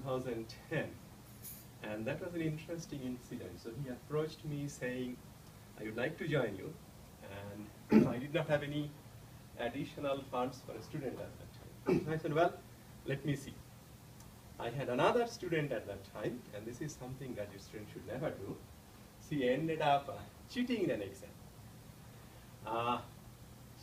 2010. And that was an interesting incident. So he approached me saying, I would like to join you. And I did not have any additional funds for a student at that time. I said, well, let me see. I had another student at that time, and this is something that a student should never do. She ended up cheating in an exam.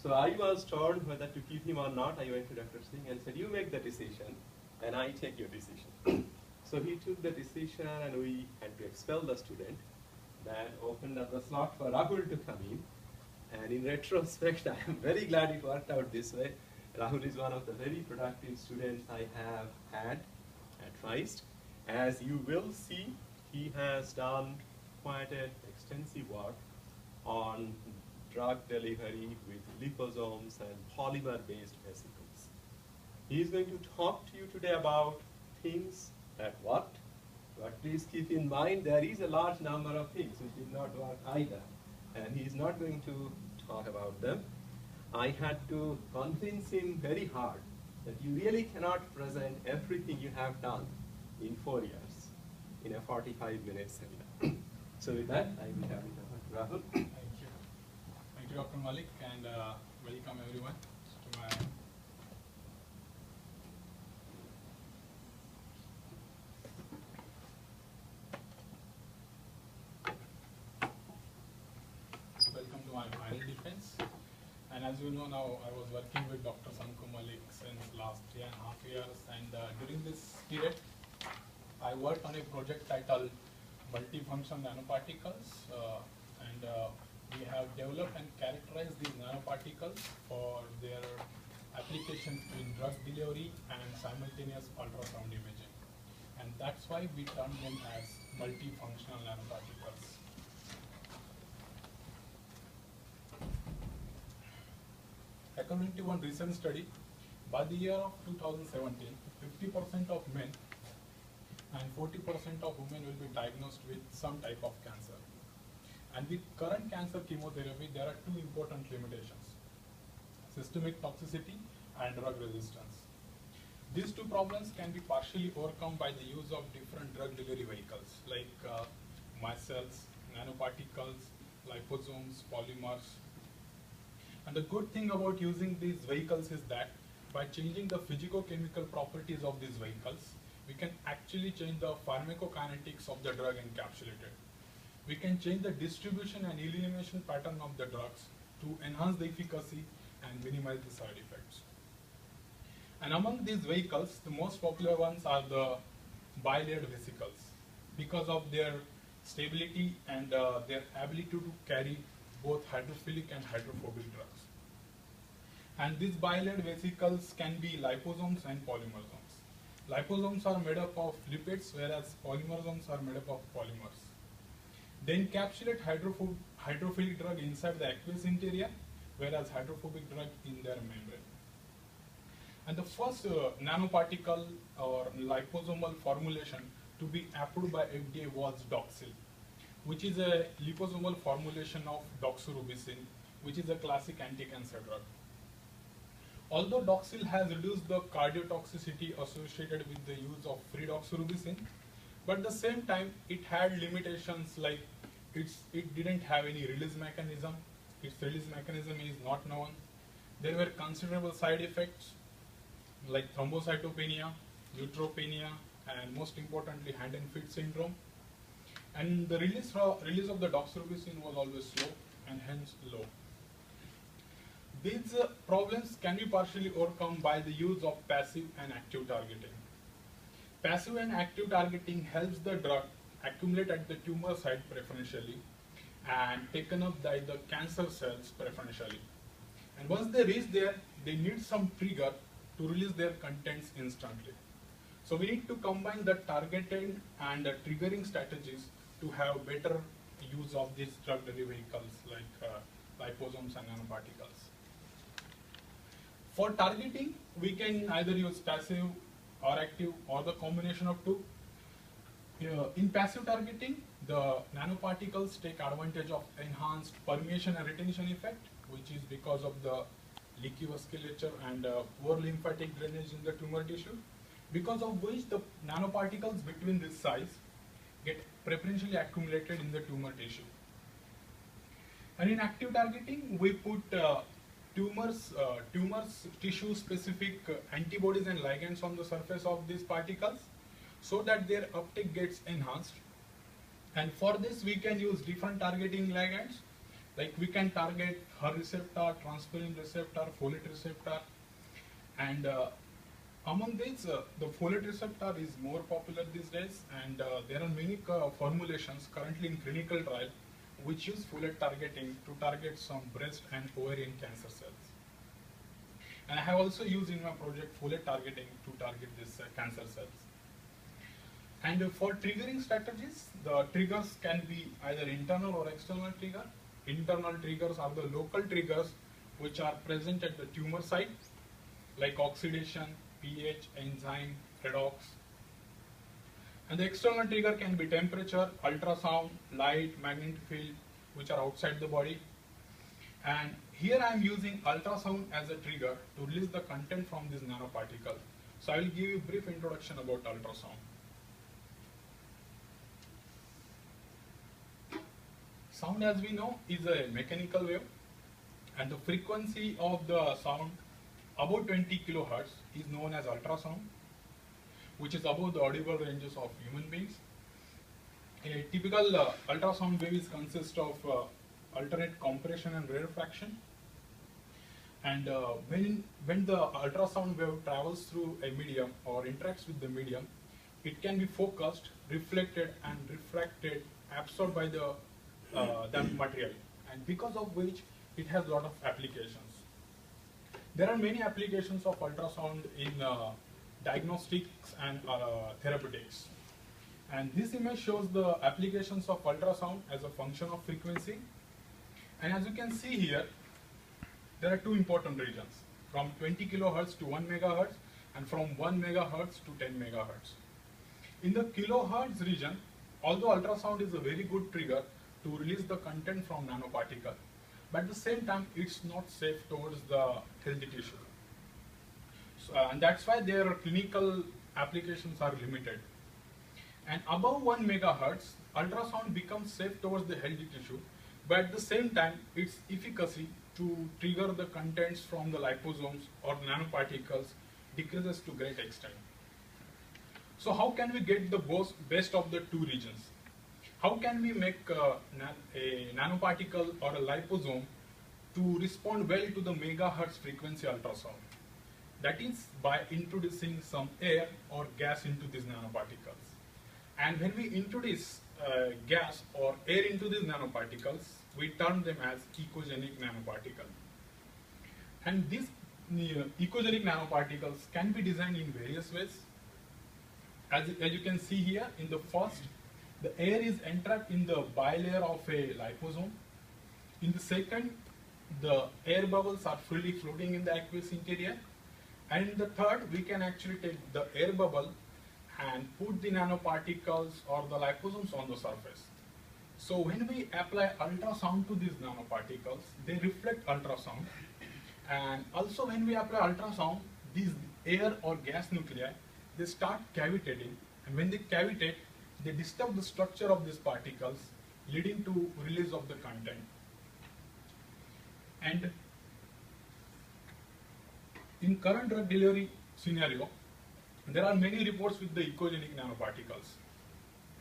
So I was told whether to keep him or not. I went to Dr. Singh and said, you make the decision, and I take your decision. So he took the decision, and we had to expel the student. That opened up the slot for Rahul to come in. And in retrospect, I am very glad it worked out this way. Rahul is one of the very productive students I have had at Feist. As you will see, he has done quite an extensive work on drug delivery with liposomes and polymer-based vesicles. He is going to talk to you today about things that worked, but please keep in mind there is a large number of things which did not work either, and he is not going to talk about them. I had to convince him very hard that you really cannot present everything you have done in 4 years in a 45-minute seminar. So with that, I will have it over to Rahul. Thank you. Thank you, Dr. Malik, and welcome everyone to my final defense. And as you know now, I was working with Dr. Sanku Malik since last 3.5 years, and during this period, I worked on a project titled Multifunction Nanoparticles, and we have developed and characterized these nanoparticles for their application in drug delivery and simultaneous ultrasound imaging. And that's why we term them as multifunctional nanoparticles. According to one recent study, by the year of 2017, 50% of men and 40% of women will be diagnosed with some type of cancer. And with current cancer chemotherapy, there are two important limitations: systemic toxicity and drug resistance. These two problems can be partially overcome by the use of different drug delivery vehicles like micelles, nanoparticles, liposomes, polymers. And the good thing about using these vehicles is that by changing the physicochemical properties of these vehicles, we can actually change the pharmacokinetics of the drug encapsulated. We can change the distribution and elimination pattern of the drugs to enhance the efficacy and minimize the side effects. And among these vehicles, the most popular ones are the bilayered vesicles because of their stability and their ability to carry both hydrophilic and hydrophobic drugs. And these bilayered vesicles can be liposomes and polymersomes. Liposomes are made up of lipids, whereas polymersomes are made up of polymers. They encapsulate hydrophilic drug inside the aqueous interior, whereas hydrophobic drug in their membrane. And the first nanoparticle or liposomal formulation to be approved by FDA was Doxil, which is a liposomal formulation of doxorubicin, which is a classic anti-cancer drug. Although Doxil has reduced the cardiotoxicity associated with the use of free doxorubicin, but at the same time it had limitations like it didn't have any release mechanism. Its release mechanism is not known. There were considerable side effects like thrombocytopenia, neutropenia, and most importantly hand and feet syndrome. And the release of the doxorubicin was always slow and hence low. These problems can be partially overcome by the use of passive and active targeting. Passive and active targeting helps the drug accumulate at the tumor site preferentially and taken up by the cancer cells preferentially. And once they reach there, they need some trigger to release their contents instantly. So we need to combine the targeting and the triggering strategies to have better use of these drug delivery vehicles like liposomes and nanoparticles. For targeting, we can either use passive or active or the combination of two. In passive targeting, the nanoparticles take advantage of enhanced permeation and retention effect, which is because of the leaky vasculature and poor lymphatic drainage in the tumor tissue. because of which the nanoparticles between this size get preferentially accumulated in the tumor tissue. And in active targeting, we put tumors tissue-specific antibodies and ligands on the surface of these particles so that their uptake gets enhanced. And for this, we can use different targeting ligands, like we can target Hr receptor, transferrin receptor, folate receptor, and among these, the folate receptor is more popular these days, and there are many formulations currently in clinical trial which use folate targeting to target some breast and ovarian cancer cells. And I have also used in my project folate targeting to target these cancer cells. And for triggering strategies, the triggers can be either internal or external trigger. Internal triggers are the local triggers which are present at the tumor site, like oxidation, pH, enzyme, redox. And the external trigger can be temperature, ultrasound, light, magnetic field, which are outside the body. And here I am using ultrasound as a trigger to release the content from this nanoparticle. So I will give you a brief introduction about ultrasound. Sound, as we know, is a mechanical wave, and the frequency of the sound above 20 kilohertz is known as ultrasound, which is above the audible ranges of human beings. A typical ultrasound wave consists of alternate compression and rarefaction. And when the ultrasound wave travels through a medium or interacts with the medium, it can be focused, reflected, and refracted, absorbed by the material, and because of which it has a lot of applications. There are many applications of ultrasound in diagnostics and therapeutics. And this image shows the applications of ultrasound as a function of frequency. And as you can see here, there are two important regions, from 20 kilohertz to 1 megahertz, and from 1 megahertz to 10 megahertz. In the kilohertz region, although ultrasound is a very good trigger to release the content from nanoparticle, but at the same time it's not safe towards the healthy tissue. So, and that's why their clinical applications are limited. And above 1 megahertz, ultrasound becomes safe towards the healthy tissue, but at the same time its efficacy to trigger the contents from the liposomes or nanoparticles decreases to great extent. So how can we get the best of the two regions? How can we make a nanoparticle or a liposome to respond well to the megahertz frequency ultrasound? That is by introducing some air or gas into these nanoparticles. And when we introduce gas or air into these nanoparticles, we term them as echogenic nanoparticles. And these echogenic nanoparticles can be designed in various ways. As you can see here, in the first, the air is entrapped in the bilayer of a liposome. In the second, the air bubbles are freely floating in the aqueous interior. And in the third, we can actually take the air bubble and put the nanoparticles or the liposomes on the surface. So when we apply ultrasound to these nanoparticles, they reflect ultrasound. And also when we apply ultrasound, these air or gas nuclei, they start cavitating. And when they cavitate, they disturb the structure of these particles, leading to release of the content. And in current drug delivery scenario, there are many reports with the echogenic nanoparticles.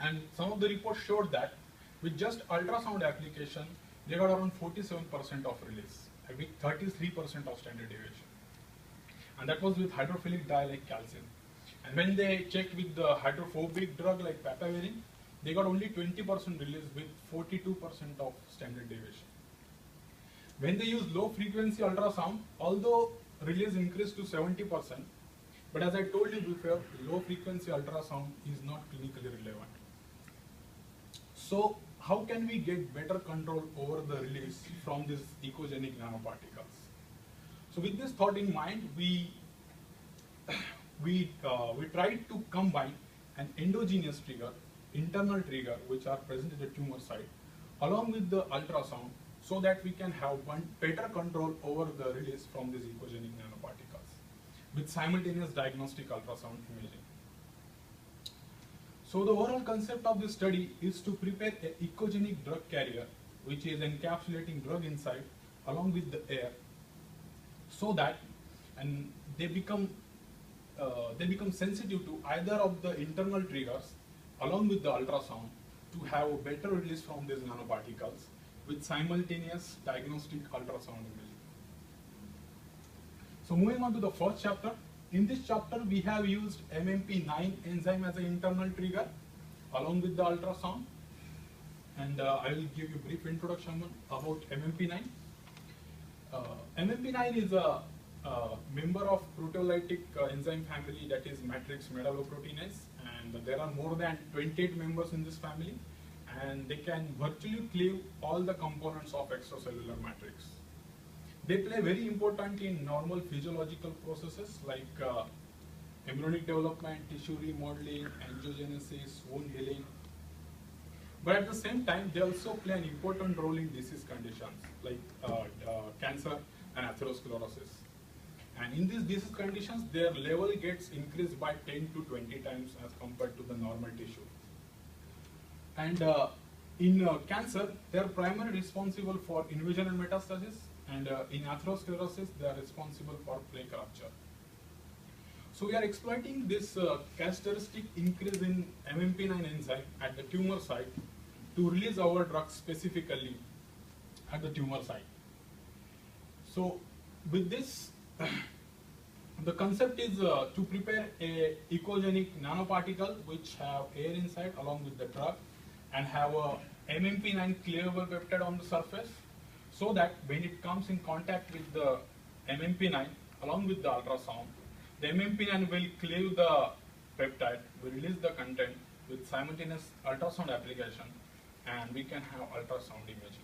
And some of the reports showed that with just ultrasound application, they got around 47% of release, with 33% of standard deviation. And that was with hydrophilic dye like calcium. And when they checked with the hydrophobic drug like papaverine, they got only 20% release with 42% of standard deviation. When they use low frequency ultrasound, although release increased to 70%, but as I told you before, low frequency ultrasound is not clinically relevant. So how can we get better control over the release from these echogenic nanoparticles? So with this thought in mind, we tried to combine an endogenous trigger, internal trigger, which are present at the tumor site, along with the ultrasound, so that we can have better control over the release from these echogenic nanoparticles. with simultaneous diagnostic ultrasound imaging. So the overall concept of this study is to prepare an echogenic drug carrier, which is encapsulating drug inside along with the air, so that and they become sensitive to either of the internal triggers along with the ultrasound to have a better release from these nanoparticles with simultaneous diagnostic ultrasound imaging. So moving on to the first chapter. In this chapter, we have used MMP9 enzyme as an internal trigger along with the ultrasound. And I will give you a brief introduction about MMP9. MMP9 is a member of proteolytic enzyme family, that is matrix metalloproteinase, and there are more than 28 members in this family, and they can virtually cleave all the components of extracellular matrix. They play very important in normal physiological processes like embryonic development, tissue remodeling, angiogenesis, wound healing. But at the same time, they also play an important role in disease conditions like cancer and atherosclerosis. And in these disease conditions, their level gets increased by 10 to 20 times as compared to the normal tissue. And in cancer, they are primarily responsible for invasion and metastasis, and in atherosclerosis, they are responsible for plaque rupture. So we are exploiting this characteristic increase in MMP9 enzyme at the tumor site to release our drug specifically at the tumor site. So with this, the concept is to prepare a echogenic nanoparticle which have air inside along with the drug and have a MMP9 cleavable peptide on the surface, so that when it comes in contact with the MMP9 along with the ultrasound, the MMP9 will cleave the peptide, will release the content with simultaneous ultrasound application, and we can have ultrasound imaging.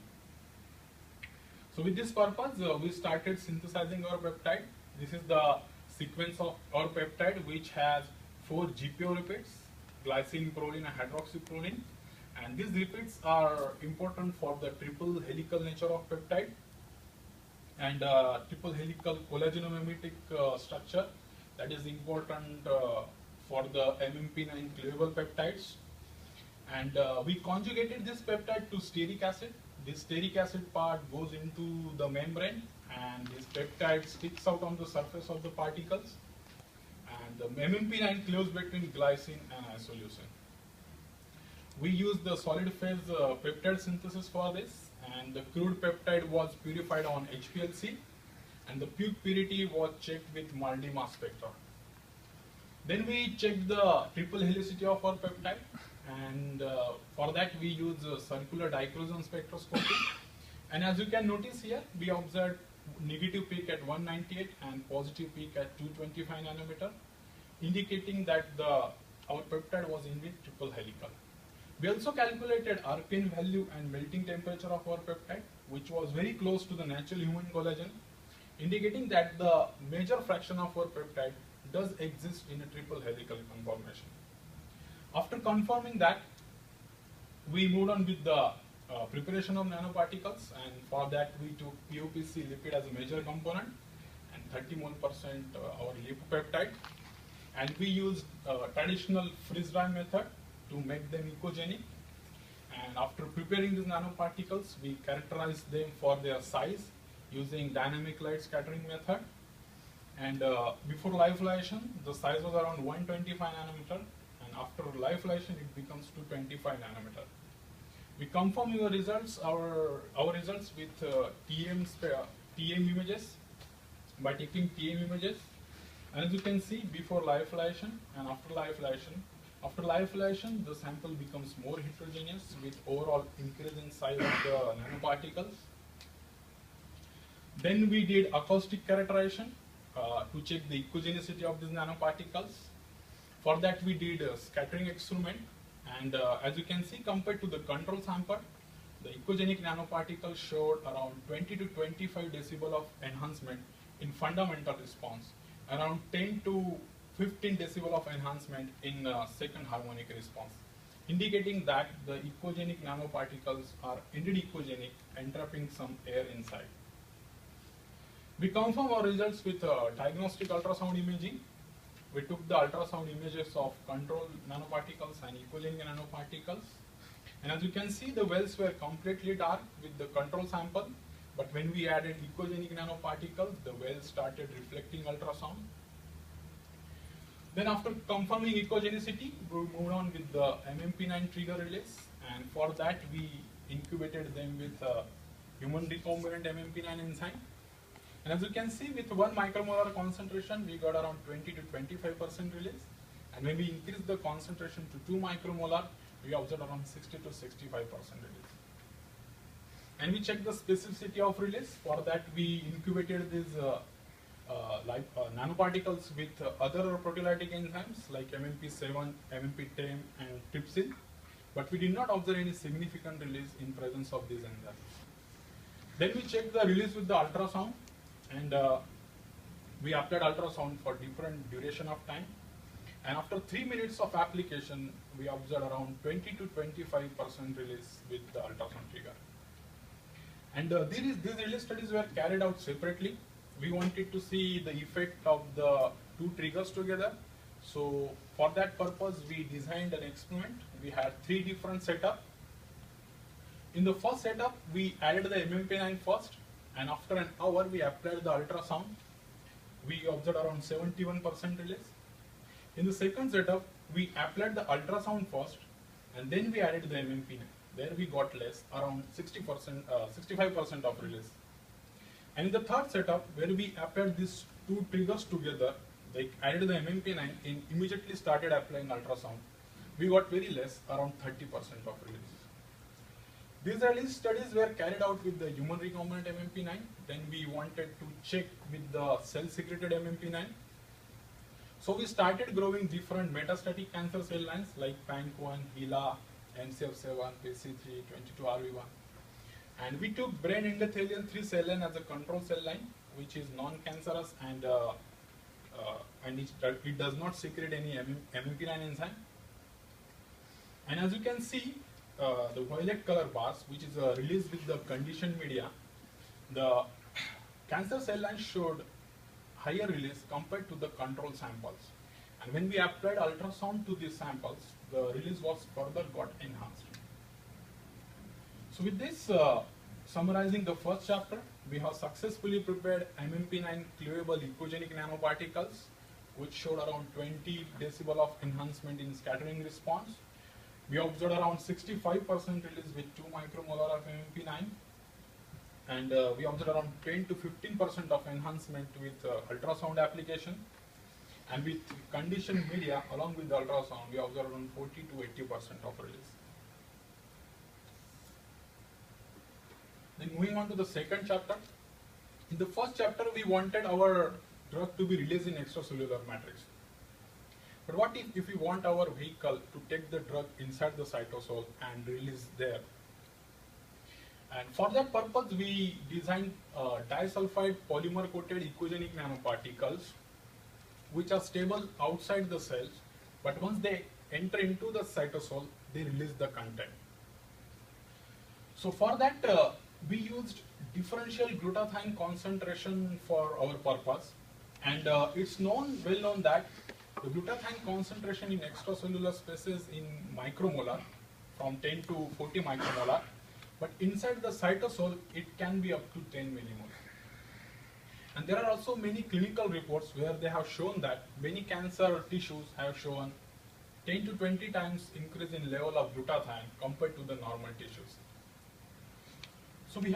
So with this purpose, we started synthesizing our peptide. This is the sequence of our peptide, which has 4 GPO repeats, glycine, proline, and hydroxyproline. And these repeats are important for the triple helical nature of peptide and triple helical collagenomimetic structure that is important for the MMP9 cleavable peptides. And we conjugated this peptide to stearic acid. This stearic acid part goes into the membrane, and this peptide sticks out on the surface of the particles, and the MMP9 cleaves between glycine and isoleucine. We used the solid phase peptide synthesis for this, and the crude peptide was purified on HPLC, and the puke purity was checked with MALDI mass spectra. Then we checked the triple helicity of our peptide, and for that we use circular dichrosone spectroscopy. And as you can notice here, we observed negative peak at 198 and positive peak at 225 nanometer, indicating that our peptide was indeed triple helical. We also calculated RPN value and melting temperature of our peptide, which was very close to the natural human collagen, indicating that the major fraction of our peptide does exist in a triple helical conformation. After confirming that, we moved on with the preparation of nanoparticles, and for that we took POPC lipid as a major component and 31% our lipopeptide, and we used traditional freeze dry method to make them echogenic. And after preparing these nanoparticles, we characterized them for their size using dynamic light scattering method. And before lyophilization, the size was around 125 nanometer, and after lyophilization, it becomes 225 nanometer. We confirm our results with TEM images by taking TEM images. And as you can see, before lyophilization and after lyophilization. After lyophilization, the sample becomes more heterogeneous with overall increase in size of the nanoparticles. Then we did acoustic characterization to check the echogenicity of these nanoparticles. For that, we did a scattering experiment, and as you can see, compared to the control sample, the echogenic nanoparticles showed around 20 to 25 decibel of enhancement in fundamental response, around 10 to 15 decibel of enhancement in second harmonic response, indicating that the echogenic nanoparticles are indeed echogenic and trapping some air inside. We confirm our results with diagnostic ultrasound imaging. We took the ultrasound images of control nanoparticles and ecogenic nanoparticles. And as you can see, the wells were completely dark with the control sample. But when we added ecogenic nanoparticles, the wells started reflecting ultrasound. Then after confirming ecogenicity, we moved on with the MMP9 trigger relays. And for that, we incubated them with human recombinant MMP9 enzyme. And as you can see, with 1 micromolar concentration, we got around 20 to 25% release. And when we increase the concentration to 2 micromolar, we observe around 60 to 65% release. And we check the specificity of release. For that, we incubated these nanoparticles with other proteolytic enzymes like MMP7, MMP10, and trypsin. But we did not observe any significant release in presence of these enzymes. Then we checked the release with the ultrasound. And we applied ultrasound for different duration of time. And after 3 minutes of application, we observed around 20 to 25% release with the ultrasound trigger. And these release studies were carried out separately. We wanted to see the effect of the 2 triggers together. So for that purpose, we designed an experiment. We had 3 different setups. In the first setup, we added the MMP9 first. And after an hour, we applied the ultrasound. We observed around 71% release. In the second setup, we applied the ultrasound first, and then we added the MMP9. There we got less, around 65% of release. And in the third setup, where we applied these 2 triggers together, like added the MMP9 and immediately started applying ultrasound, we got very less, around 30% of release. These release studies were carried out with the human recombinant MMP9. Then we wanted to check with the cell-secreted MMP9. So we started growing different metastatic cancer cell lines like PANC1, HeLa, MCF7, PC3, 22RV1. And we took brain endothelial 3 cell line as a control cell line, which is non-cancerous and it does not secrete any MMP9 enzyme. And as you can see, the violet color bars, which is released with the conditioned media, the cancer cell lines showed higher release compared to the control samples. And when we applied ultrasound to these samples, the release was further got enhanced. So with this, summarizing the first chapter, we have successfully prepared MMP9 cleavable ecogenic nanoparticles, which showed around 20 decibel of enhancement in scattering response. We observed around 65% release with 2 micromolar of MMP9, and we observed around 10 to 15% of enhancement with ultrasound application, and with conditioned media along with the ultrasound, we observed around 40 to 80% of release. Then moving on to the second chapter. In the first chapter, we wanted our drug to be released in extracellular matrix. But what if we want our vehicle to take the drug inside the cytosol and release there? And for that purpose, we designed disulfide polymer coated ecogenic nanoparticles, which are stable outside the cells, but once they enter into the cytosol, they release the content. So for that, we used differential glutathione concentration for our purpose, and it's well known that the glutathione concentration in extracellular spaces in micromolar, from 10 to 40 micromolar, but inside the cytosol, it can be up to 10 millimolar. And there are also many clinical reports where they have shown that many cancer tissues have shown 10 to 20 times increase in level of glutathione compared to the normal tissues. So we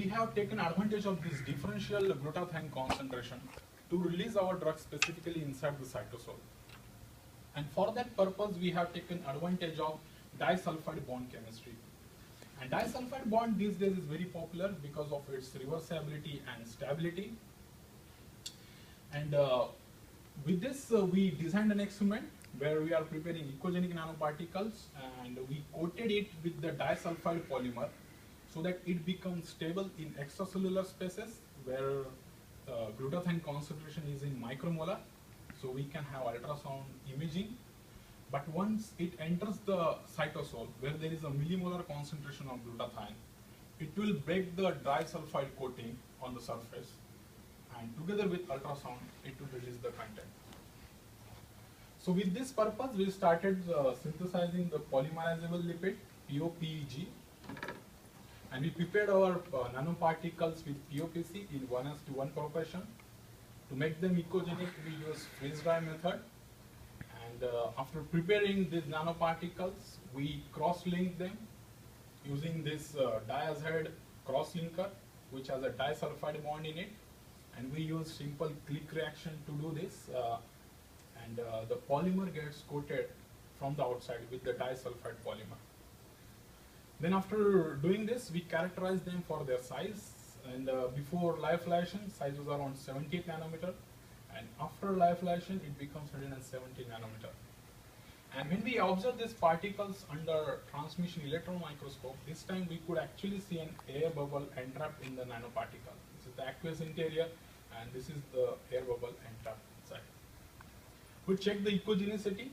have taken advantage of this differential glutathione concentration to release our drug specifically inside the cytosol. And for that purpose, we have taken advantage of disulfide bond chemistry. And disulfide bond these days is very popular because of its reversibility and stability. And with this, we designed an experiment where we are preparing ecogenic nanoparticles, and we coated it with the disulfide polymer so that it becomes stable in extracellular spaces where glutathione concentration is in micromolar, so we can have ultrasound imaging. But once it enters the cytosol, where there is a millimolar concentration of glutathione, it will break the disulfide coating on the surface, and together with ultrasound, it will release the content. So with this purpose, we started synthesizing the polymerizable lipid, POPG, and we prepared our nanoparticles with POPC in 1:1 proportion. To make them ecogenic, we use freeze-dry method. And after preparing these nanoparticles, we cross-link them using this diazide cross-linker, which has a disulfide bond in it. And we use simple click reaction to do this. And the polymer gets coated from the outside with the disulfide polymer. Then after doing this, we characterize them for their size. And before lyophilization, size was around 70 nanometer. And after lyophilization, it becomes 170 nanometer. And when we observe these particles under transmission electron microscope, this time we could actually see an air bubble entrapped in the nanoparticle. This is the aqueous interior, and this is the air bubble entrapped inside. We check the ecogenicity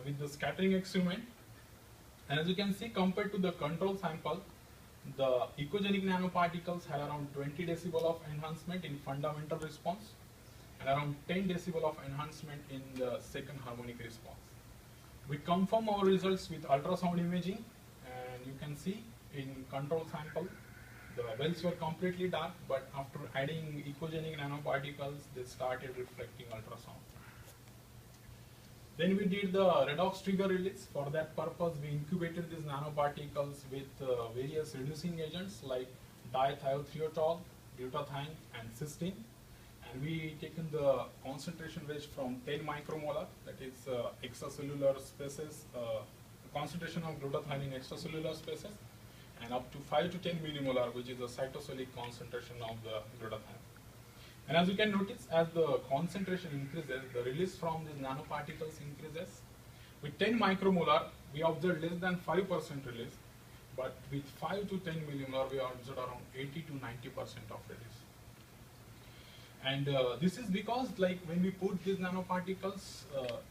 with the scattering experiment. And as you can see, compared to the control sample, the ecogenic nanoparticles had around 20 decibel of enhancement in fundamental response and around 10 decibel of enhancement in the second harmonic response. We confirm our results with ultrasound imaging, and you can see in control sample, the wells were completely dark, but after adding ecogenic nanoparticles, they started reflecting ultrasound. Then we did the redox trigger release. For that purpose, we incubated these nanoparticles with various reducing agents like dithiothriotol, glutathione, and cysteine. And we taken the concentration range from 10 micromolar, that is extracellular spaces, concentration of glutathione in extracellular spaces, and up to 5 to 10 millimolar, which is the cytosolic concentration of the glutathione. And as you can notice, as the concentration increases, the release from these nanoparticles increases. With 10 micromolar, we observed less than 5% release, but with 5 to 10 millimolar, we observed around 80 to 90% of release. And this is because, like, when we put these nanoparticles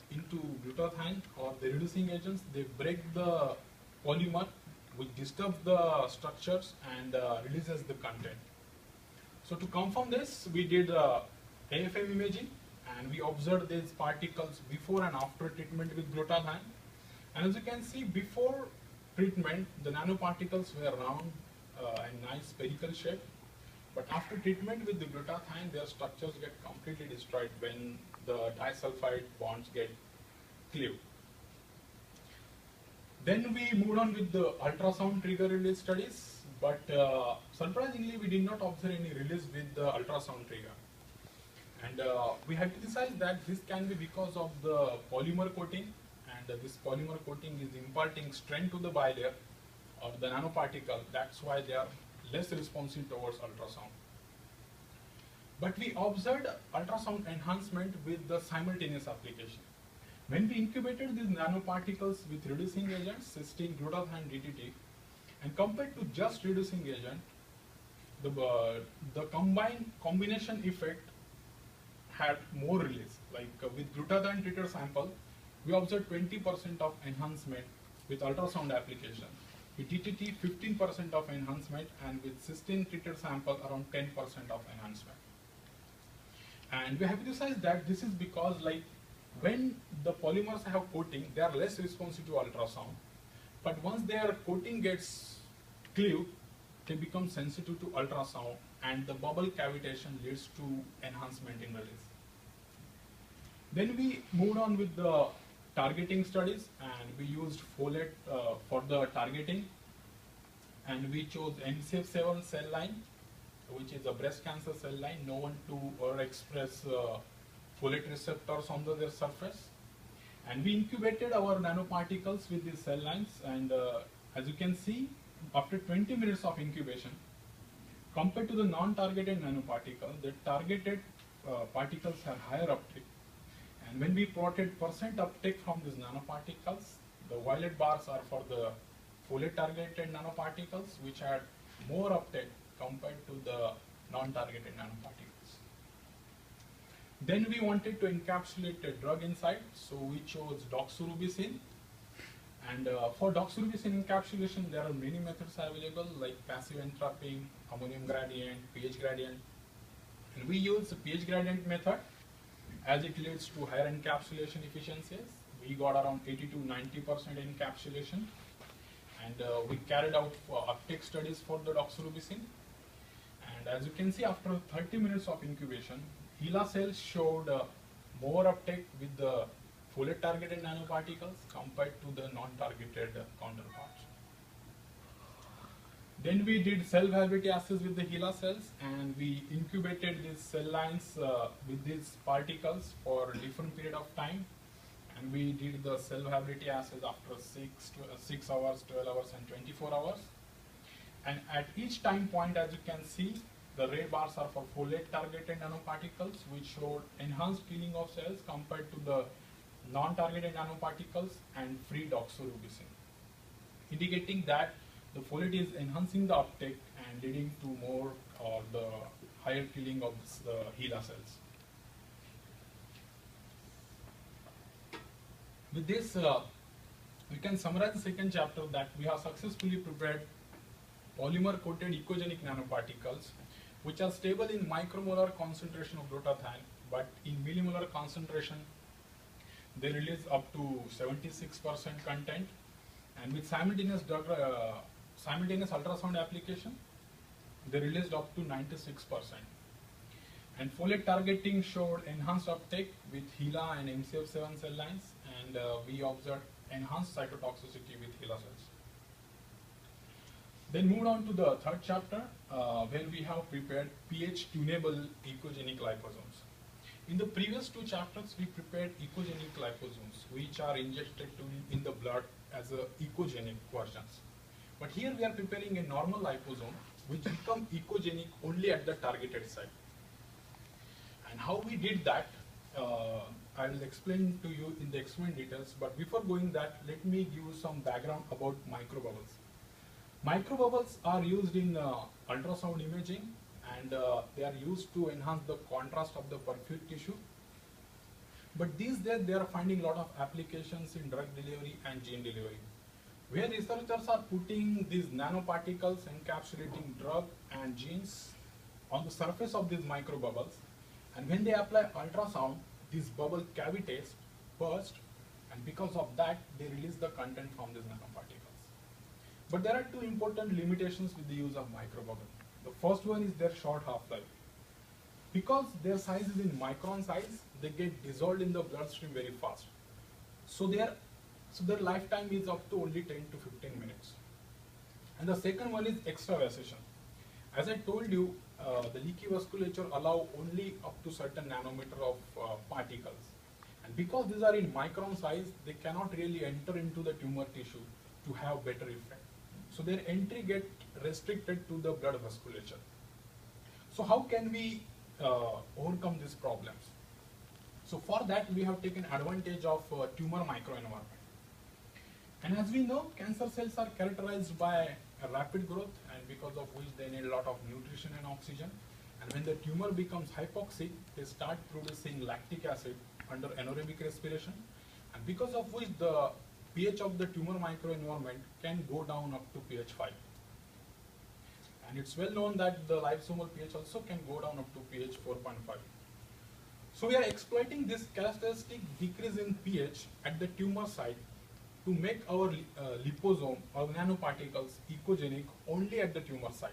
into glutathione or the reducing agents, they break the polymer, which disturbs the structures and releases the content. So to confirm this, we did AFM imaging, and we observed these particles before and after treatment with glutathione. And as you can see, before treatment, the nanoparticles were round and nice spherical shape. But after treatment with the glutathione, their structures get completely destroyed when the disulfide bonds get cleaved. Then we moved on with the ultrasound trigger release studies. But surprisingly, we did not observe any release with the ultrasound trigger. And we hypothesized that this can be because of the polymer coating, and this polymer coating is imparting strength to the bilayer or the nanoparticle. That's why they are less responsive towards ultrasound. But we observed ultrasound enhancement with the simultaneous application. When we incubated these nanoparticles with reducing agents, cysteine, glutathione, DTT, and compared to just reducing agent, the combination effect had more release. Like with glutathione treated sample, we observed 20% of enhancement with ultrasound application. With DTT, 15% of enhancement, and with cysteine treated sample, around 10% of enhancement. And we hypothesized that this is because, like, when the polymers have coating, they are less responsive to ultrasound. But once their coating gets cleaved, they become sensitive to ultrasound, and the bubble cavitation leads to enhancement in release. Then we moved on with the targeting studies, and we used folate for the targeting, and we chose MCF7 cell line, which is a breast cancer cell line known to express folate receptors on their surface. And we incubated our nanoparticles with these cell lines, and as you can see, after 20 minutes of incubation, compared to the non-targeted nanoparticle, the targeted particles have higher uptake. And when we plotted percent uptake from these nanoparticles, the violet bars are for the folate targeted nanoparticles, which had more uptake compared to the non-targeted nanoparticles. Then we wanted to encapsulate a drug inside, so we chose doxorubicin. And for doxorubicin encapsulation, there are many methods available, like passive entrapping, ammonium gradient, pH gradient. And we use the pH gradient method as it leads to higher encapsulation efficiencies. We got around 80 to 90% encapsulation, and we carried out uptake studies for the doxorubicin. And as you can see, after 30 minutes of incubation, HeLa cells showed more uptake with the folate targeted nanoparticles compared to the non-targeted counterparts. Then we did cell viability assays with the HeLa cells, and we incubated these cell lines with these particles for a different period of time. And we did the cell viability assays after 6 hours, 12 hours, and 24 hours. And at each time point, as you can see, the red bars are for folate targeted nanoparticles, which showed enhanced killing of cells compared to the non-targeted nanoparticles and free doxorubicin, indicating that the folate is enhancing the uptake and leading to more or the higher killing of the HeLa cells. With this, we can summarize the second chapter that we have successfully prepared polymer-coated ecogenic nanoparticles, which are stable in micromolar concentration of glutathione, but in millimolar concentration, they release up to 76% content, and with simultaneous ultrasound application, they released up to 96%. And folate targeting showed enhanced uptake with HeLa and MCF7 cell lines, and we observed enhanced cytotoxicity with HeLa cells. Then moved on to the third chapter, where we have prepared pH tunable ecogenic liposomes. In the previous two chapters, we prepared ecogenic liposomes, which are injected in the blood as ecogenic versions. But here we are preparing a normal liposome, which become ecogenic only at the targeted site. And how we did that, I will explain to you in the experiment details. But before going that, let me give you some background about microbubbles. Microbubbles are used in ultrasound imaging, and they are used to enhance the contrast of the perfused tissue. But these days, they are finding a lot of applications in drug delivery and gene delivery, where researchers are putting these nanoparticles encapsulating drug and genes on the surface of these microbubbles. And when they apply ultrasound, these bubble cavities burst, and because of that, they release the content from these nanoparticles. But there are two important limitations with the use of microbubble. The first one is their short half-life. Because their size is in micron size, they get dissolved in the bloodstream very fast. So their lifetime is up to only 10 to 15 minutes. And the second one is extravasation. As I told you, the leaky vasculature allow only up to certain nanometer of particles. And because these are in micron size, they cannot really enter into the tumor tissue to have better effect. So their entry get restricted to the blood vasculature. So how can we overcome these problems? So for that, we have taken advantage of tumor microenvironment. And as we know, cancer cells are characterized by a rapid growth, and because of which they need a lot of nutrition and oxygen. And when the tumor becomes hypoxic, they start producing lactic acid under anaerobic respiration, and because of which the pH of the tumor microenvironment can go down up to pH 5. And it's well known that the lysosomal pH also can go down up to pH 4.5. So we are exploiting this characteristic decrease in pH at the tumor site to make our liposome or nanoparticles ecogenic only at the tumor site.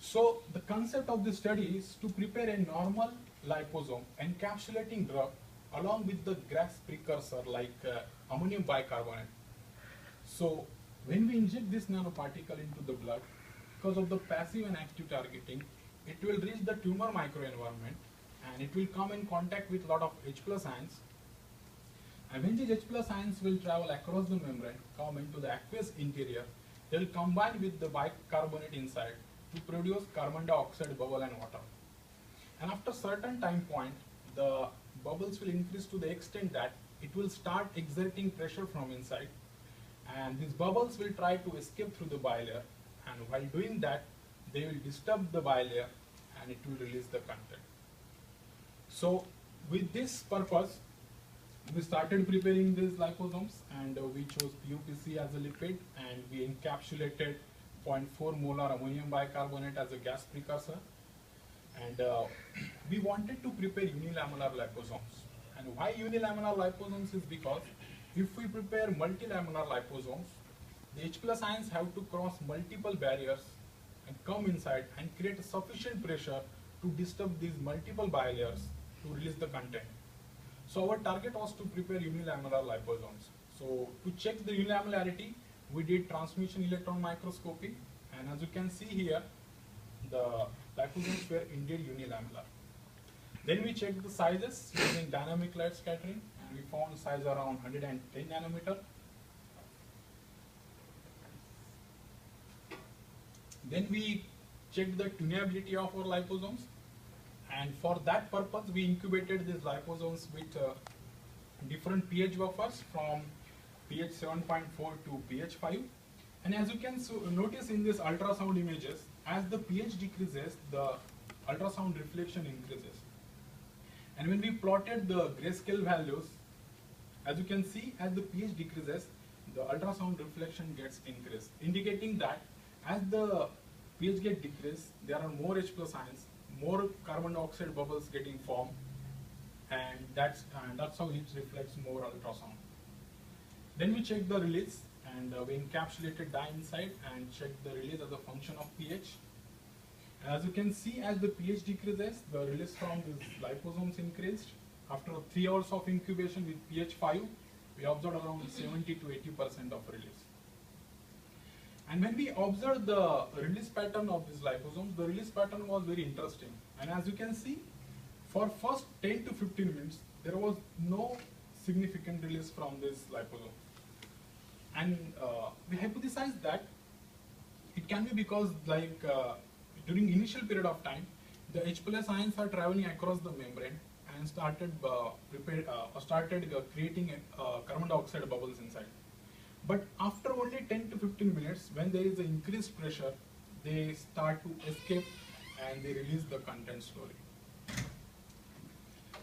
So the concept of this study is to prepare a normal liposome encapsulating drug along with the gas precursor like ammonium bicarbonate. So when we inject this nanoparticle into the blood, because of the passive and active targeting, it will reach the tumor microenvironment and it will come in contact with a lot of H+ ions. And when these H+ ions will travel across the membrane, come into the aqueous interior, they will combine with the bicarbonate inside to produce carbon dioxide bubble and water. And after certain time point, the bubbles will increase to the extent that it will start exerting pressure from inside, and these bubbles will try to escape through the bilayer, and while doing that, they will disturb the bilayer and it will release the content. So with this purpose, we started preparing these liposomes, and we chose PUPC as a lipid, and we encapsulated 0.4 molar ammonium bicarbonate as a gas precursor. And we wanted to prepare unilaminar liposomes. And why unilaminar liposomes is because if we prepare multilaminar liposomes, the H plus ions have to cross multiple barriers and come inside and create sufficient pressure to disturb these multiple bilayers to release the content. So our target was to prepare unilaminar liposomes. So to check the unilaminarity, we did transmission electron microscopy, and as you can see here, the liposomes were indeed unilaminar. Then we checked the sizes using dynamic light scattering, and we found size around 110 nanometer. Then we checked the tunability of our liposomes, and for that purpose we incubated these liposomes with different pH buffers from pH 7.4 to pH 5. And as you can notice in these ultrasound images, as the pH decreases, the ultrasound reflection increases. And when we plotted the grayscale values, as you can see, as the pH decreases, the ultrasound reflection gets increased, indicating that as the pH gets decreased, there are more H plus ions, more carbon dioxide bubbles getting formed, and that's how it reflects more ultrasound. Then we check the release, and we encapsulated dye inside and checked the release as a function of pH. And as you can see, as the pH decreases, the release from these liposomes increased. After 3 hours of incubation with pH 5, we observed around 70 to 80% of release. And when we observed the release pattern of these liposomes, the release pattern was very interesting. And as you can see, for first 10 to 15 minutes, there was no significant release from this liposome. And we hypothesized that it can be because during initial period of time, the H plus ions are traveling across the membrane and started creating carbon dioxide bubbles inside. But after only 10 to 15 minutes, when there is an increased pressure, they start to escape and they release the content slowly.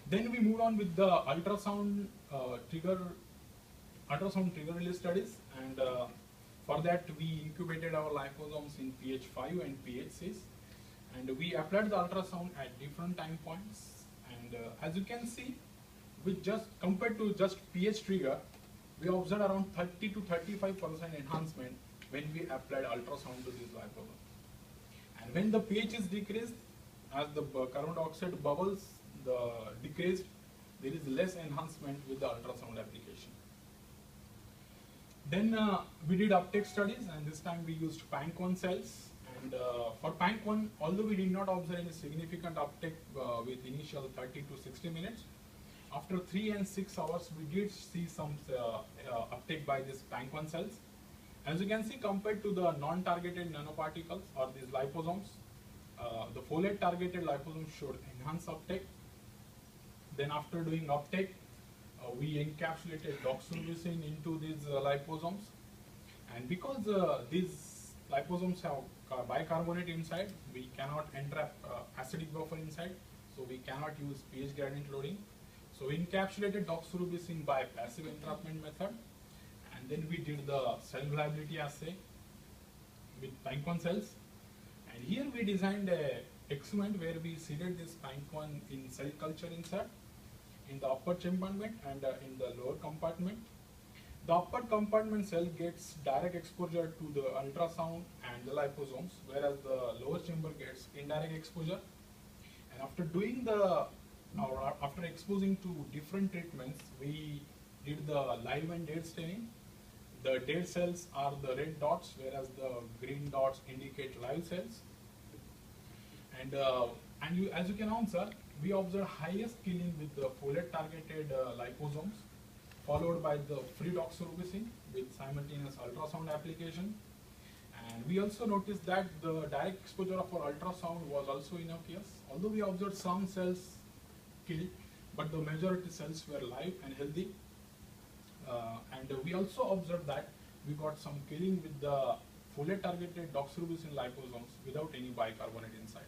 Then we moved on with the ultrasound trigger release studies, and for that we incubated our liposomes in pH 5 and pH 6, and we applied the ultrasound at different time points. And as you can see, with compared to just pH trigger, we observed around 30 to 35% enhancement when we applied ultrasound to these liposomes. And when the pH is decreased, as the carbon dioxide bubbles decreased, there is less enhancement with the ultrasound application. Then we did uptake studies, and this time we used PANC1 cells. And for PANC1, although we did not observe any significant uptake with initial 30 to 60 minutes, after 3 and 6 hours, we did see some uptake by these PANC1 cells. As you can see, compared to the non-targeted nanoparticles or these liposomes, the folate targeted liposomes showed enhanced uptake. Then after doing uptake, we encapsulated doxorubicin into these liposomes. And because these liposomes have bicarbonate inside, we cannot entrap acidic buffer inside, so we cannot use pH gradient loading. So we encapsulated doxorubicin by passive entrapment method, and then we did the cell viability assay with PANC1 cells. And here we designed a experiment where we seeded this PANC1 in cell culture insert in the upper compartment and in the lower compartment. The upper compartment cell gets direct exposure to the ultrasound and the liposomes, whereas the lower chamber gets indirect exposure. And after exposing to different treatments, we did the live and dead staining. The dead cells are the red dots, whereas the green dots indicate live cells. And as you can observe, we observe highest killing with the folate targeted liposomes, followed by the free doxorubicin with simultaneous ultrasound application. And we also noticed that the direct exposure of our ultrasound was also innocuous. Although we observed some cells killed, but the majority cells were live and healthy. And we also observed that we got some killing with the folate targeted doxorubicin liposomes without any bicarbonate inside.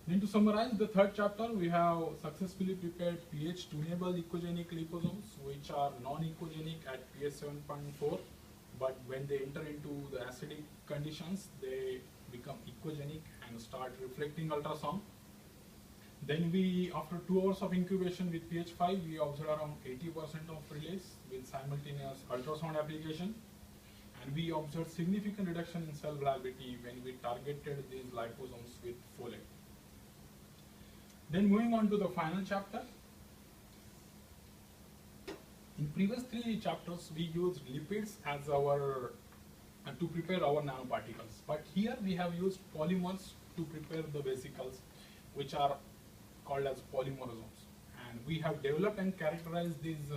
Then to summarize the third chapter, we have successfully prepared pH tunable ecogenic liposomes, which are non-ecogenic at pH 7.4, but when they enter into the acidic conditions, they become ecogenic and start reflecting ultrasound. Then we, after 2 hours of incubation with pH5, we observed around 80% of release with simultaneous ultrasound application. And we observed significant reduction in cell gravity when we targeted these liposomes with folate. Then moving on to the final chapter. In previous 3 chapters, we used lipids as our to prepare our nanoparticles. But here we have used polymers to prepare the vesicles, which are called as polymorphisms. And we have developed and characterized these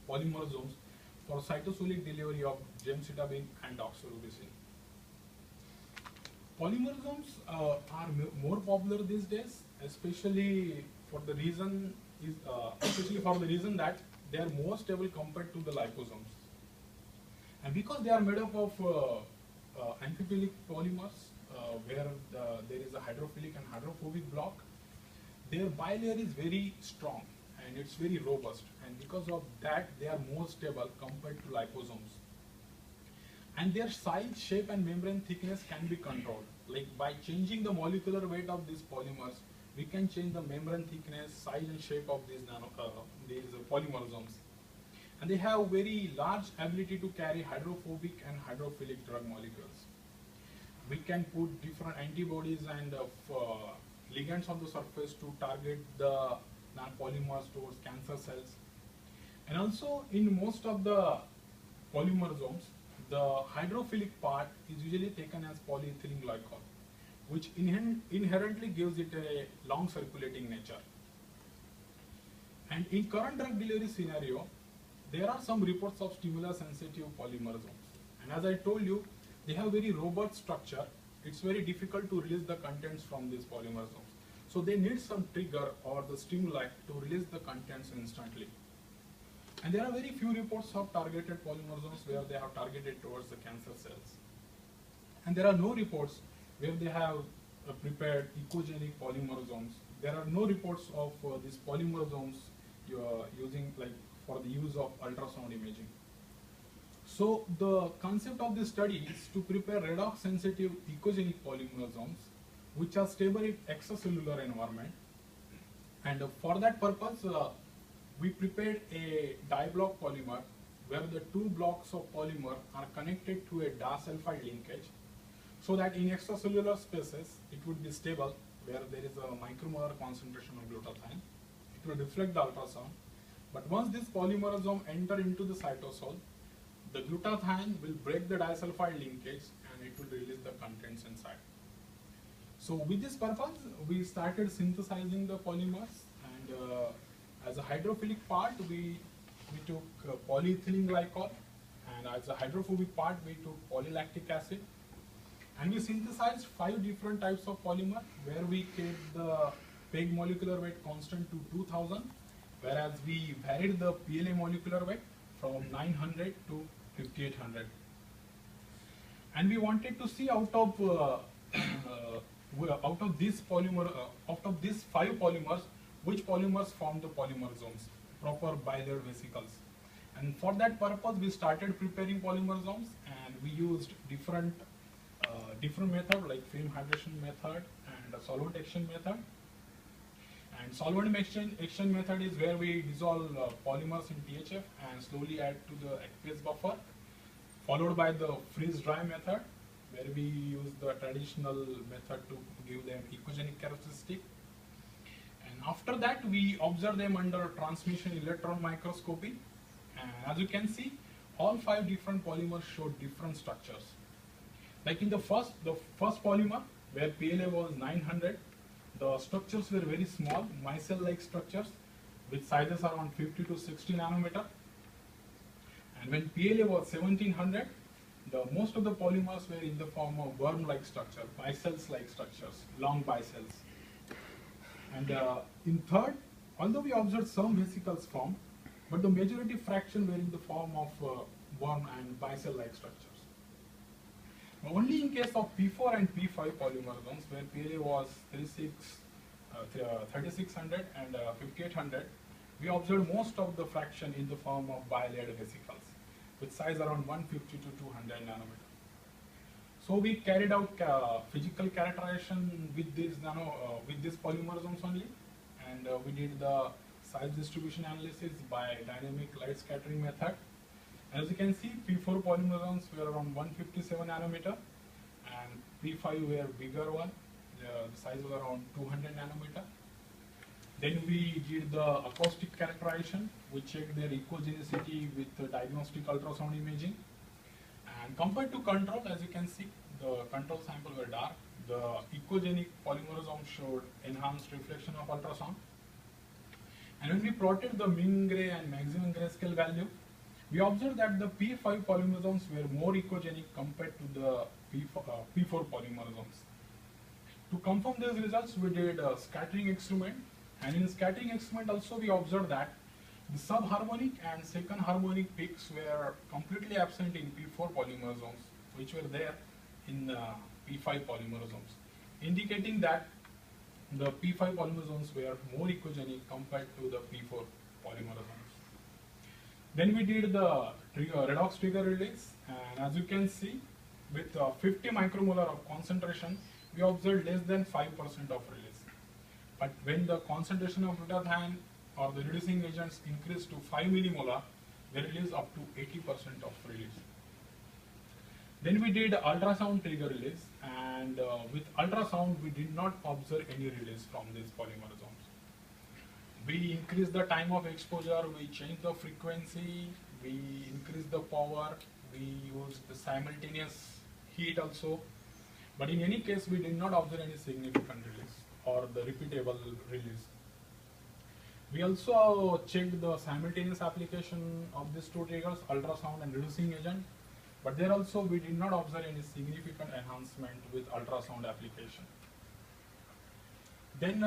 polymorphisms for cytosolic delivery of gemcitabine and doxorubicin. Polymorphisms are more popular these days, especially for the reason that they are more stable compared to the liposomes. And because they are made up of amphiphilic polymers, where there is a hydrophilic and hydrophobic block, their bilayer is very strong and it's very robust, and because of that they are more stable compared to liposomes. And their size, shape and membrane thickness can be controlled. Like by changing the molecular weight of these polymers, we can change the membrane thickness, size and shape of these polymorphisms. And they have very large ability to carry hydrophobic and hydrophilic drug molecules. We can put different antibodies and ligands on the surface to target the nanopolymers towards cancer cells. And also in most of the polymorphisms, the hydrophilic part is usually taken as polyethylene glycol, which inherently gives it a long circulating nature. And in current drug delivery scenario, there are some reports of stimulus-sensitive polymorphisms. And as I told you, they have very robust structure. It's very difficult to release the contents from these polymorphisms. So they need some trigger or the stimuli to release the contents instantly. And there are very few reports of targeted polymorphisms where they have targeted towards the cancer cells. And there are no reports where they have prepared ecogenic polymorphisms. There are no reports of these polymorphisms using for the use of ultrasound imaging. So the concept of this study is to prepare redox sensitive ecogenic polymorphisms which are stable in extracellular environment. And for that purpose, we prepared a diblock polymer where the 2 blocks of polymer are connected to a disulfide linkage, so that in extracellular spaces it would be stable where there is a micromolar concentration of glutathione. It will reflect the ultrasound. But once this polymorphism enter into the cytosol, the glutathione will break the disulfide linkage and it will release the contents inside. So with this purpose, we started synthesizing the polymers, and as a hydrophilic part, we took polyethylene glycol, and as a hydrophobic part, we took polylactic acid. And we synthesized 5 different types of polymer, where we kept the PEG molecular weight constant to 2000, whereas we varied the PLA molecular weight from 900 to 5800. And we wanted to see out of these 5 polymers, which polymers form the polymorphisms, proper bilayer vesicles. And for that purpose, we started preparing polymorphisms, and we used different method like film hydration method and a solvent exchange method. And solvent exchange method is where we dissolve polymers in THF and slowly add to the aqueous buffer, followed by the freeze dry method, where we use the traditional method to give them ecogenic characteristic. And after that, we observe them under transmission electron microscopy. And as you can see, all 5 different polymers show different structures. Like in the first polymer, where PLA was 900, the structures were very small, micelle-like structures with sizes around 50 to 60 nanometer. And when PLA was 1700, most of the polymers were in the form of worm-like structure, micelles-like structures, long micelles. And in third, although we observed some vesicles formed, but the majority fraction were in the form of worm and micelle-like structures. Only in case of P4 and P5 polymorphisms, where PLA was 3600 and 5800, we observed most of the fraction in the form of bilayered vesicles, with size around 150 to 200 nanometer. So we carried out physical characterization with these polymorphisms only, and we did the size distribution analysis by dynamic light scattering method. As you can see, P4 polymorphisms were around 157 nanometer, and P5 were bigger one. The size was around 200 nanometer. Then we did the acoustic characterization. We checked their echogenicity with diagnostic ultrasound imaging. And compared to control, as you can see, the control sample were dark. The echogenic polymorphism showed enhanced reflection of ultrasound. And when we plotted the mean gray and maximum grayscale value, we observed that the P5 polymorphisms were more echogenic compared to the P4 polymorphisms. To confirm these results, we did a scattering experiment. And in scattering experiment also we observed that the subharmonic and second harmonic peaks were completely absent in P4 polymorphisms, which were there in P5 polymorphisms, indicating that the P5 polymorphisms were more echogenic compared to the P4 polymorphisms. Then we did the redox trigger release, and as you can see, with 50 micromolar of concentration, we observed less than 5% of release. But when the concentration of glutathione or the reducing agents increased to 5 millimolar, they release up to 80% of release. Then we did ultrasound trigger release, and with ultrasound we did not observe any release from these polymorphisms. We increased the time of exposure, we changed the frequency, we increased the power, we used the simultaneous heat also, but in any case we did not observe any significant release or the repeatable release. We also checked the simultaneous application of these two triggers, ultrasound and reducing agent, but there also we did not observe any significant enhancement with ultrasound application. Then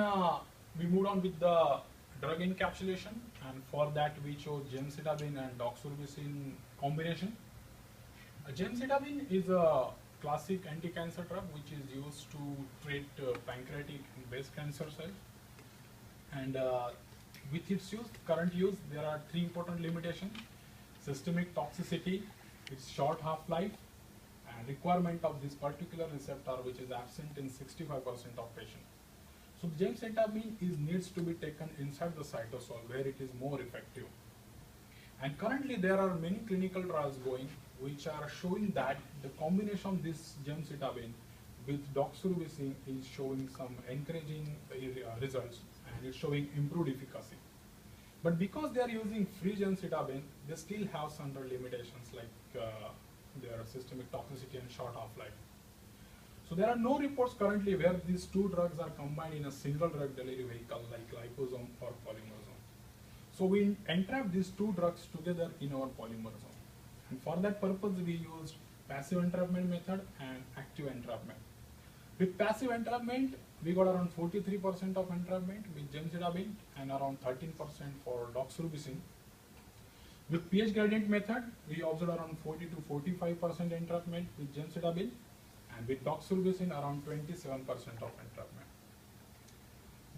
we moved on with the drug encapsulation, and for that we chose gemcitabine and doxorubicin combination. Gemcitabine is a classic anti-cancer drug which is used to treat pancreatic and breast cancer cells. And with its current use, there are three important limitations: systemic toxicity, its short half-life, and requirement of this particular receptor which is absent in 65% of patients. So gemcitabine needs to be taken inside the cytosol where it is more effective. And currently there are many clinical trials going which are showing that the combination of this gemcitabine with doxorubicin is showing some encouraging results, and it's showing improved efficacy. But because they are using free gemcitabine, they still have some limitations like their systemic toxicity and short half-life. So there are no reports currently where these two drugs are combined in a single drug delivery vehicle like liposome or polymorphism. So we entrap these two drugs together in our polymorphism. And for that purpose we used passive entrapment method and active entrapment. With passive entrapment, we got around 43% of entrapment with gemcitabine and around 13% for doxorubicin. With pH gradient method, we observed around 40 to 45% entrapment with gemcitabine, and with doxorubicin around 27% of entrapment.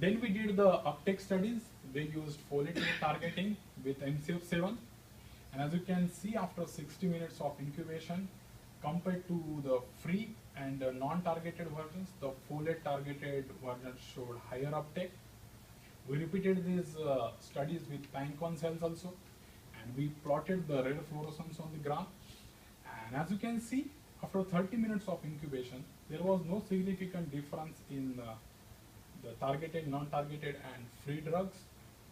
Then we did the uptake studies. We used folate targeting with MCF7, and as you can see, after 60 minutes of incubation, compared to the free and non-targeted versions, the folate targeted version showed higher uptake. We repeated these studies with PANC1 cells also, and we plotted the red fluorescence on the graph. And as you can see, after 30 minutes of incubation, there was no significant difference in the targeted, non-targeted and free drugs.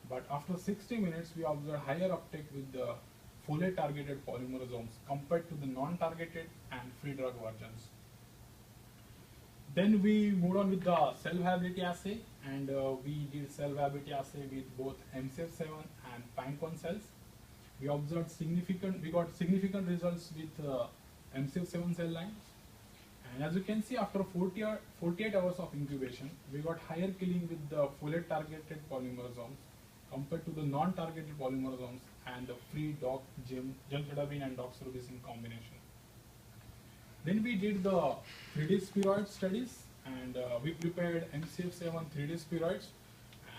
But after 60 minutes, we observed higher uptake with the folate targeted polymorphisms compared to the non-targeted and free drug versions. Then we moved on with the cell viability assay, and we did cell viability assay with both MCF7 and PANC1 cells. We got significant results with MCF7 cell lines. And as you can see, after 48 hours of incubation, we got higher killing with the folate targeted polymorphisms compared to the non-targeted polymorphisms and the free gemcitabine and doxorubicin combination. Then we did the 3D spheroid studies, and we prepared MCF7 3D spheroids,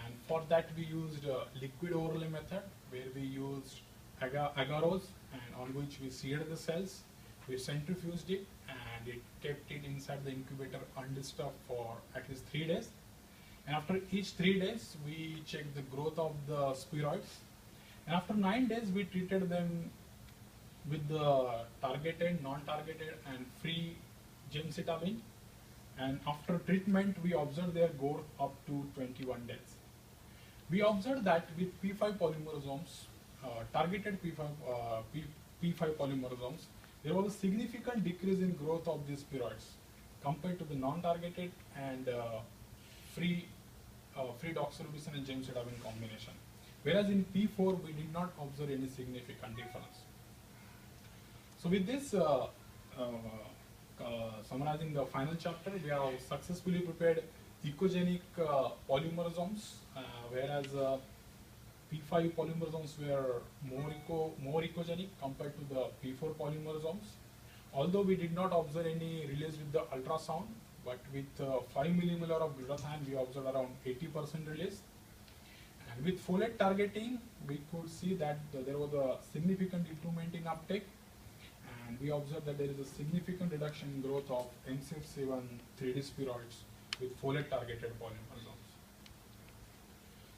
and for that we used liquid overlay method where we used agarose, and on which we seared the cells, we centrifuged it, and and it kept it inside the incubator undisturbed for at least 3 days. And after each 3 days, we checked the growth of the spheroids. And after 9 days, we treated them with the targeted, non-targeted, and free gemcitabine. And after treatment, we observed their growth up to 21 days. We observed that with P5 polymorphisms, targeted P5 polymorphisms, there was a significant decrease in growth of these spheroids compared to the non-targeted and free doxorubicin and gemcitabine combination. Whereas in P4, we did not observe any significant difference. So with this, summarizing the final chapter, we have successfully prepared ecogenic polymorphisms, whereas P5 polymorphisms were more ecogenic compared to the P4 polymorphisms. Although we did not observe any release with the ultrasound, but with 5 millimolar of glutathione, we observed around 80% release. And with folate targeting, we could see that there was a significant improvement in uptake, and we observed that there is a significant reduction in growth of MCF7 3D spheroids with folate targeted polymorphisms.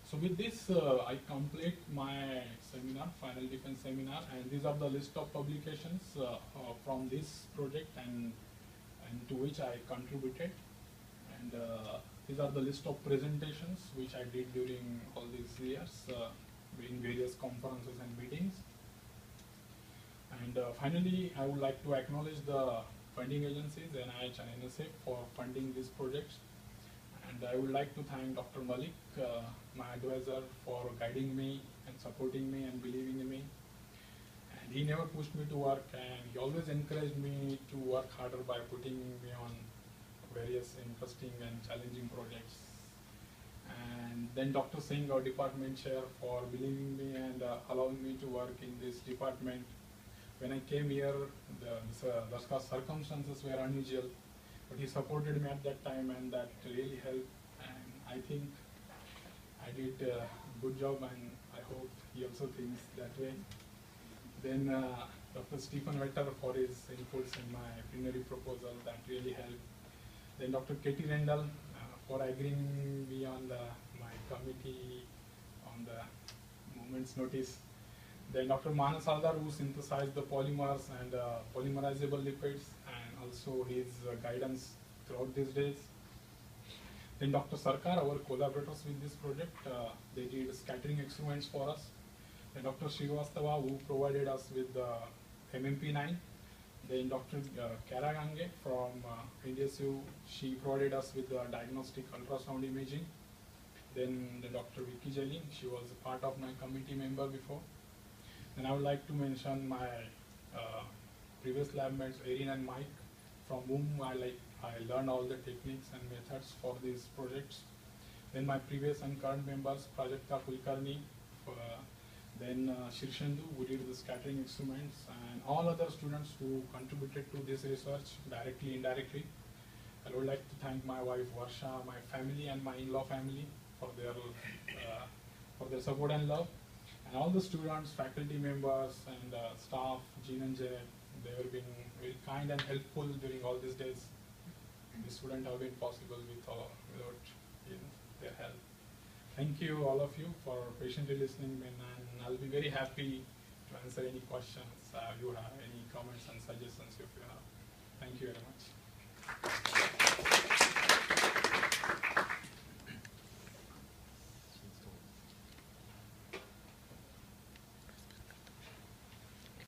So with this, I complete my seminar, final defense seminar, and these are the list of publications from this project and to which I contributed. And these are the list of presentations which I did during all these years in various conferences and meetings. And finally, I would like to acknowledge the funding agencies, NIH and NSF, for funding these projects. And I would like to thank Dr. Malik, my advisor, for guiding me and supporting me and believing in me. And he never pushed me to work, and he always encouraged me to work harder by putting me on various interesting and challenging projects. And then Dr. Singh, our department chair, for believing me and allowing me to work in this department. When I came here, the circumstances were unusual, but he supported me at that time, and that really helped. And I think I did a good job, and I hope he also thinks that way. Then Dr. Stephen Vetter for his inputs in my plenary proposal, that really helped. Then Dr. Katie Rendell for agreeing me on my committee on the movement's notice. Then Dr. Manas Saldar, who synthesized the polymers and polymerizable lipids, and also his guidance throughout these days. Then Dr. Sarkar, our collaborators with this project, they did scattering experiments for us. Then Dr. Srivastava, who provided us with the MMP9. Then Dr. Kara Gange from NDSU, she provided us with the diagnostic ultrasound imaging. Then Dr. Vicky Jelly, she was a part of my committee member before. Then I would like to mention my previous lab mates, Erin and Mike, from whom I learned all the techniques and methods for these projects. Then my previous and current members, Prajakta Kulkarni, then Shirshendu, who did the scattering experiments, and all other students who contributed to this research, directly, indirectly. I would like to thank my wife Varsha, my family, and my in-law family for their support and love. And all the students, faculty members, and staff, Jean and Jay, they have been very kind and helpful during all these days. This wouldn't have been possible without their help. Thank you, all of you, for patiently listening, and I'll be very happy to answer any questions you have, any comments and suggestions if you have. Thank you very much.